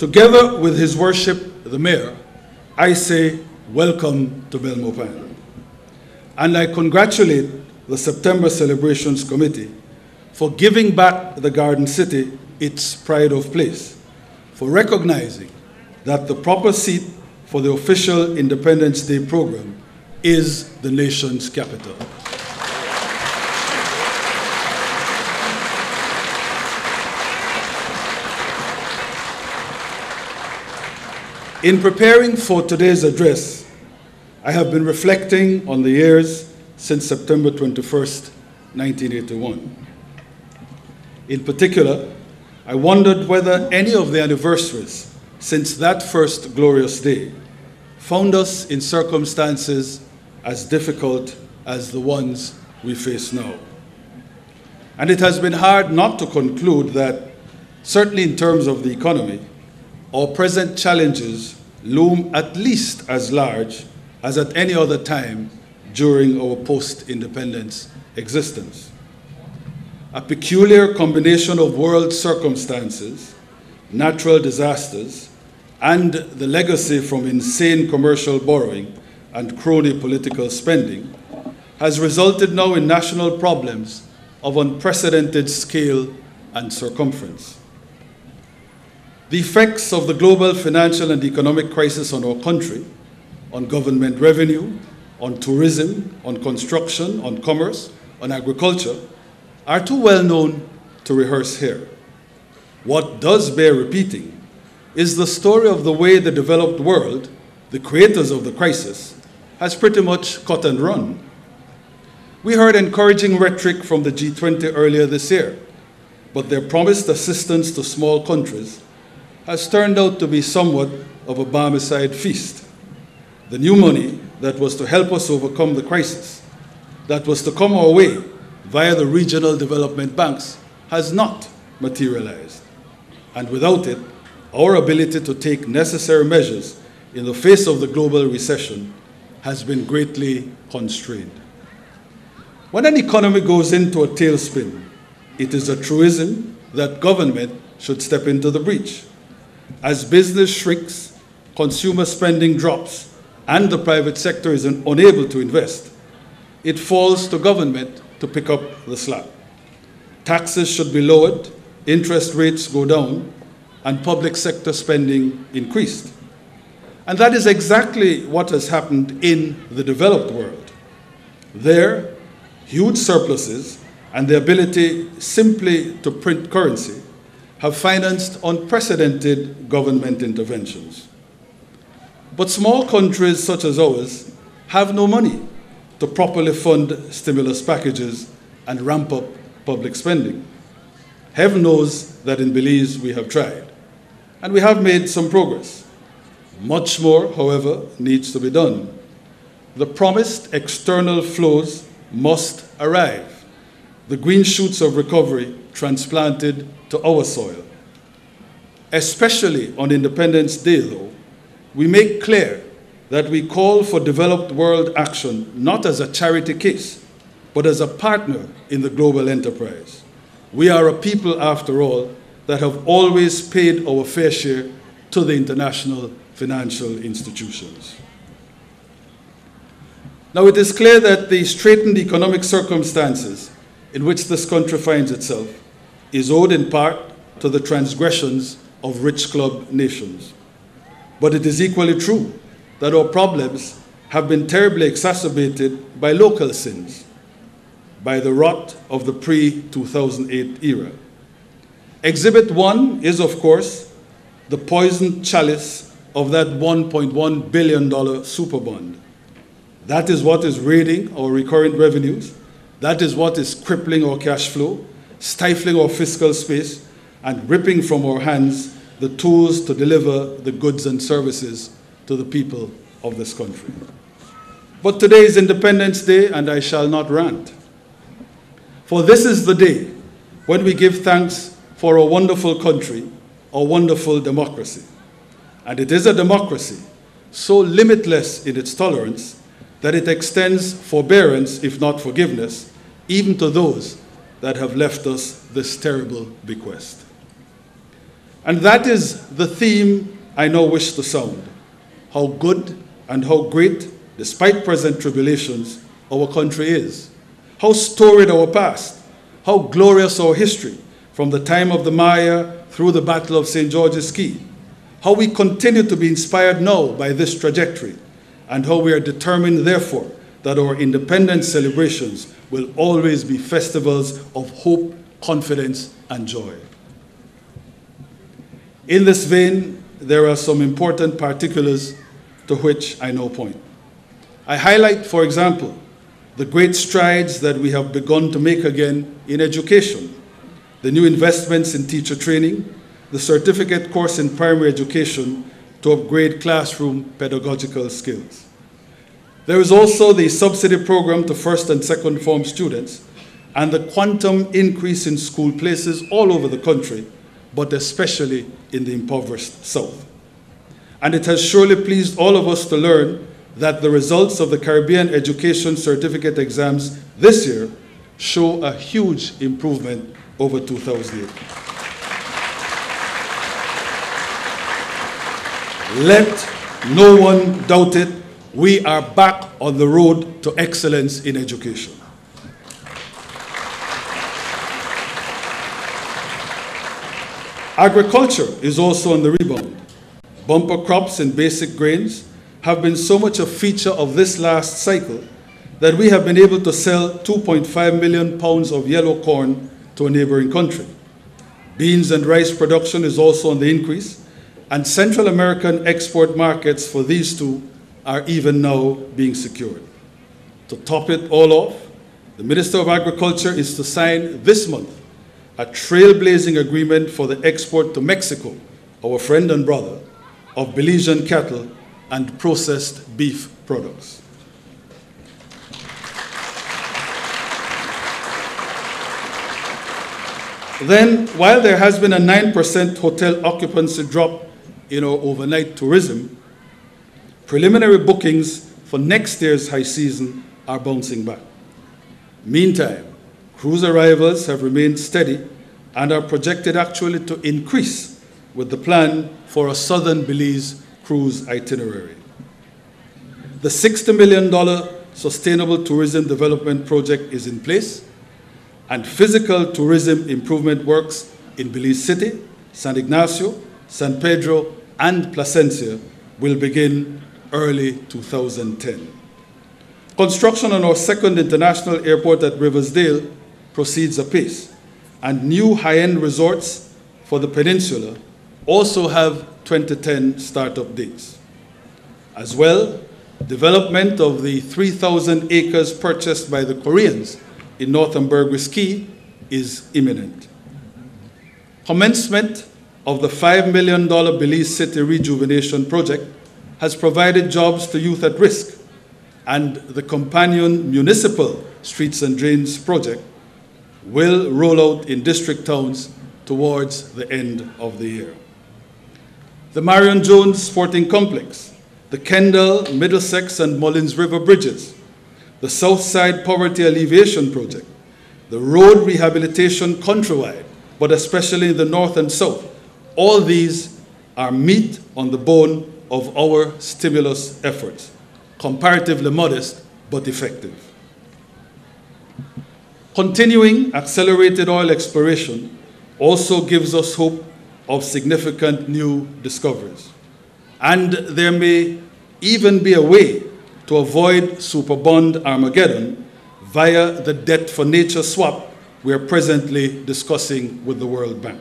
Together with His Worship, the Mayor, I say welcome to Belmopan. And I congratulate the September Celebrations Committee for giving back the Garden City its pride of place, for recognizing that the proper seat for the official Independence Day program is the nation's capital. In preparing for today's address, I have been reflecting on the years since September 21st, 1981. In particular, I wondered whether any of the anniversaries since that first glorious day found us in circumstances as difficult as the ones we face now. And it has been hard not to conclude that, certainly in terms of the economy, our present challenges loom at least as large as at any other time during our post-independence existence. A peculiar combination of world circumstances, natural disasters, and the legacy from insane commercial borrowing and crony political spending has resulted now in national problems of unprecedented scale and circumference. The effects of the global financial and economic crisis on our country, on government revenue, on tourism, on construction, on commerce, on agriculture, are too well known to rehearse here. What does bear repeating is the story of the way the developed world, the creators of the crisis, has pretty much cut and run. We heard encouraging rhetoric from the G20 earlier this year, but their promised assistance to small countries has turned out to be somewhat of a Barmecide feast. The new money that was to help us overcome the crisis, that was to come our way via the regional development banks, has not materialized. And without it, our ability to take necessary measures in the face of the global recession has been greatly constrained. When an economy goes into a tailspin, it is a truism that government should step into the breach. As business shrinks, consumer spending drops, and the private sector is unable to invest, it falls to government to pick up the slack. Taxes should be lowered, interest rates go down, and public sector spending increased. And that is exactly what has happened in the developed world. There, huge surpluses and the ability simply to print currency have financed unprecedented government interventions. But small countries such as ours have no money to properly fund stimulus packages and ramp up public spending. Heaven knows that in Belize we have tried, and we have made some progress. Much more, however, needs to be done. The promised external flows must arrive, the green shoots of recovery transplanted to our soil. Especially on Independence Day, though, we make clear that we call for developed world action not as a charity case, but as a partner in the global enterprise. We are a people, after all, that have always paid our fair share to the international financial institutions. Now, it is clear that the straitened economic circumstances in which this country finds itself is owed in part to the transgressions of rich club nations. But it is equally true that our problems have been terribly exacerbated by local sins, by the rot of the pre-2008 era. Exhibit 1 is, of course, the poisoned chalice of that $1.1 billion super bond. That is what is raiding our recurrent revenues. That is what is crippling our cash flow, stifling our fiscal space, and ripping from our hands the tools to deliver the goods and services to the people of this country. But today is Independence Day, and I shall not rant. For this is the day when we give thanks for our wonderful country, our wonderful democracy. And it is a democracy so limitless in its tolerance that it extends forbearance, if not forgiveness, even to those that have left us this terrible bequest. And that is the theme I now wish to sound: how good and how great, despite present tribulations, our country is. How storied our past, how glorious our history, from the time of the Maya through the Battle of St. George's Key. How we continue to be inspired now by this trajectory, and how we are determined, therefore, that our independence celebrations will always be festivals of hope, confidence, and joy. In this vein, there are some important particulars to which I now point. I highlight, for example, the great strides that we have begun to make again in education, the new investments in teacher training, the certificate course in primary education to upgrade classroom pedagogical skills. There is also the subsidy program to first and second form students and the quantum increase in school places all over the country, but especially in the impoverished South. And it has surely pleased all of us to learn that the results of the Caribbean Education Certificate exams this year show a huge improvement over 2008. Let no one doubt it, we are back on the road to excellence in education. Agriculture is also on the rebound. Bumper crops and basic grains have been so much a feature of this last cycle that we have been able to sell 2.5 million pounds of yellow corn to a neighboring country. Beans and rice production is also on the increase, and Central American export markets for these two are even now being secured. To top it all off, the Minister of Agriculture is to sign this month a trailblazing agreement for the export to Mexico, our friend and brother, of Belizean cattle and processed beef products. Then, while there has been a 9% hotel occupancy drop in our overnight tourism, preliminary bookings for next year's high season are bouncing back. Meantime, cruise arrivals have remained steady and are projected actually to increase with the plan for a southern Belize cruise itinerary. The $60 million Sustainable Tourism Development Project is in place, and physical tourism improvement works in Belize City, San Ignacio, San Pedro, and Placencia will begin early 2010. Construction on our second international airport at Riversdale proceeds apace, and new high-end resorts for the peninsula also have 2010 startup dates. As well, development of the 3,000 acres purchased by the Koreans in Northumberland Key is imminent. Commencement of the $5 million Belize City Rejuvenation Project has provided jobs to youth at risk, and the companion municipal Streets and Drains project will roll out in district towns towards the end of the year. The Marion Jones Sporting Complex, the Kendall, Middlesex, and Mullins River bridges, the Southside Poverty Alleviation Project, the road rehabilitation countrywide, but especially in the north and south, all these are meat on the bone of our stimulus efforts, comparatively modest but effective. Continuing accelerated oil exploration also gives us hope of significant new discoveries. And there may even be a way to avoid Superbond Armageddon via the debt for nature swap we are presently discussing with the World Bank.